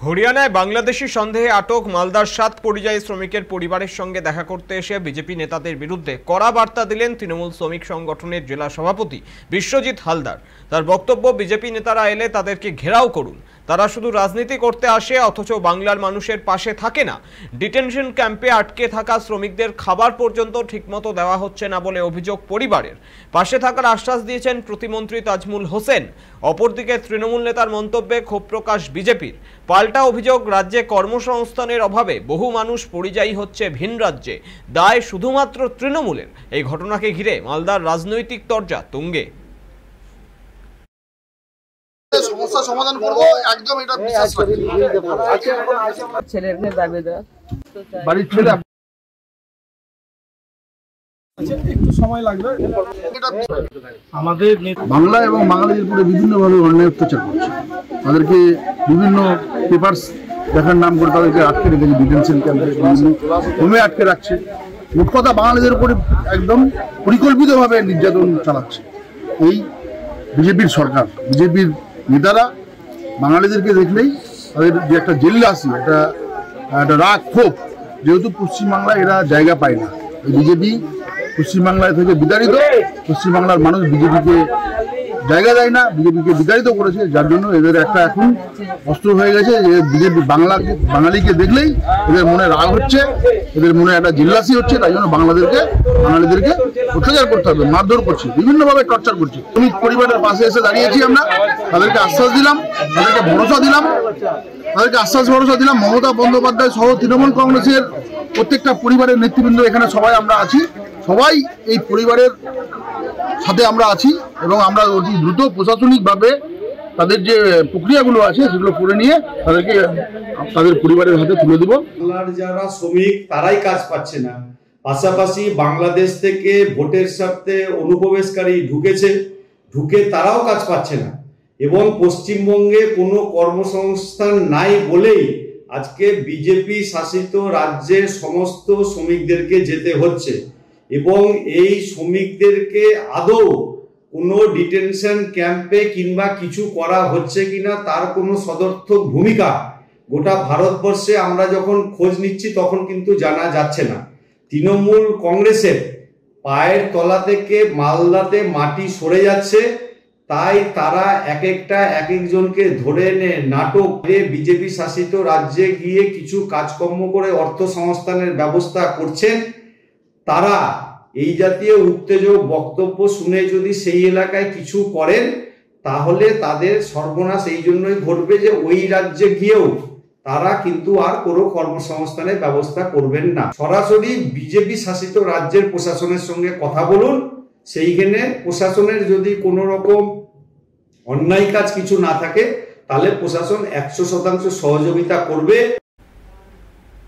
হরিয়ানায় বাংলাদেশি সন্দেহে আটক মালদার 7 পরিযায়ী শ্রমিকের পরিবারের সঙ্গে দেখা করতে এসে বিজেপি নেতাদের বিরুদ্ধে কড়া বার্তা দিলেন তৃণমূল শ্রমিক সংগঠনের জেলা সভাপতি বিশ্বজিৎ হালদার। তার বক্তব্য, বিজেপি নেতারা এলে তাদেরকে ঘেরাও করুন। তারা শুধু রাজনীতি করতে আসে, অথচ বাংলার মানুষের পাশে থাকে না। ডিটেনশন ক্যাম্পে আটকে থাকা শ্রমিকদের খাবার পর্যন্ত ঠিকমতো দেওয়া হচ্ছে না বলে অভিযোগ পরিবারের। পাশে থাকার আশ্বাস দিয়েছেন প্রতিমন্ত্রী তাজমুল হোসেন। অপরদিকে তৃণমূল নেতার মন্তব্যে ক্ষোভ প্রকাশ বিজেপির। পাল্টা অভিযোগ, রাজ্যে কর্মসংস্থানের অভাবে বহু মানুষ পরিযায়ী হচ্ছে ভিন রাজ্যে। দায় শুধুমাত্র তৃণমূলের। এই ঘটনাকে ঘিরে মালদার রাজনৈতিক তরজা তুঙ্গে। সমস্যা সমাধান করব, একদম এটা বিশ্বাস রাখি। ছেলের দাবি দেওয়া বাড়ির ছেলে একটু সময় লাগবে। আমাদের বাংলা এবং বাঙালিদের উপরে বিভিন্নভাবে অন্যায় অত্যাচার করছে। তাদেরকে বিভিন্ন পেপারস দেখার নাম করে তাদেরকে আটকে রেখেছে, ডিটেনশন ক্যাম্পে হোমে আটকে রাখছে। মোট কথা বাঙালিদের উপরে একদম পরিকল্পিতভাবে নির্যাতন চালাচ্ছে এই বিজেপির সরকার। বিজেপির নেতারা বাঙালিদেরকে দেখলেই তাদের যে একটা জেল্লাসি, একটা রাগ ক্ষোভ, যেহেতু পশ্চিমবাংলায় এরা জায়গা পায় না। এই বিজেপি পশ্চিমবাংলায় থেকে বিতাড়িত, পশ্চিমবাংলার মানুষ বিজেপিকে জায়গা দেয় না, বিজেপিকে বিতাড়িত করেছে। যার জন্য এদের একটা এখন অস্ত্র হয়ে গেছে যে বিজেপি বাঙালিকে দেখলেই এদের মনে রাগ হচ্ছে, এদের মনে একটা জিল্লাসি হচ্ছে। তাই জন্য বাঙালিদেরকে অত্যাচার করতে হবে, মারধর করছে, বিভিন্নভাবে টর্চার করছে। শ্রমিক পরিবারের পাশে এসে দাঁড়িয়েছি আমরা, তাদেরকে আশ্বাস দিলাম, তাদেরকে ভরসা দিলাম, ভরসা দিলাম। মমতা বন্দ্যোপাধ্যায় সহ তৃণমূল কংগ্রেসের প্রত্যেকটা পরিবারের নেতৃবৃন্দ এখানে সবাই আমরা আছি, সবাই এই পরিবারের সাথে আমরা আছি এবং আমরা অতি দ্রুত প্রশাসনিকভাবে তাদের যে প্রক্রিয়াগুলো আছে সেগুলো করে নিয়ে তাদেরকে তাদের পরিবারের হাতে তুলে দেব। বাংলার যারা শ্রমিক তারাই কাজ পাচ্ছে না, পাশাপাশি বাংলাদেশ থেকে ভোটের স্বার্থে অনুপ্রবেশকারী ঢুকে তারাও কাজ পাচ্ছে না এবং পশ্চিমবঙ্গে কোনো কর্মসংস্থান নাই বলেই আজকে বিজেপি শাসিত রাজ্যের সমস্ত শ্রমিকদেরকে যেতে হচ্ছে এবং এই শ্রমিকদেরকে আদৌ কোনো ডিটেনশন ক্যাম্পে কিংবা কিছু করা হচ্ছে কিনা তার কোনো সদর্থক ভূমিকা গোটা ভারতবর্ষে আমরা যখন খোঁজ নিচ্ছি তখন কিন্তু জানা যাচ্ছে না। তৃণমূল কংগ্রেসের পায়ের তলা থেকে মালদাতে মাটি সরে যাচ্ছে, তাই তারা এক একজনকে ধরে এনে নাটক বিজেপি শাসিত রাজ্যে গিয়ে কিছু কাজকর্ম করে অর্থ সংস্থানের ব্যবস্থা করছেন। তারা এই জাতীয় উত্তেজক বক্তব্য শুনে যদি সেই এলাকায় কিছু করেন তাহলে তাদের সর্বনাশ এই জন্যই ঘটবে যে ওই রাজ্যে গিয়েও তারা কিন্তু আর কোনো কর্মসংস্থানের ব্যবস্থা করবেন না। সরাসরি বিজেপি শাসিত রাজ্যের প্রশাসনের সঙ্গে কথা বলুন, সেইখানে প্রশাসনের যদি কোনো রকম অন্যায় কাজ কিছু না থাকে তাহলে প্রশাসন 100% সহযোগিতা করবে।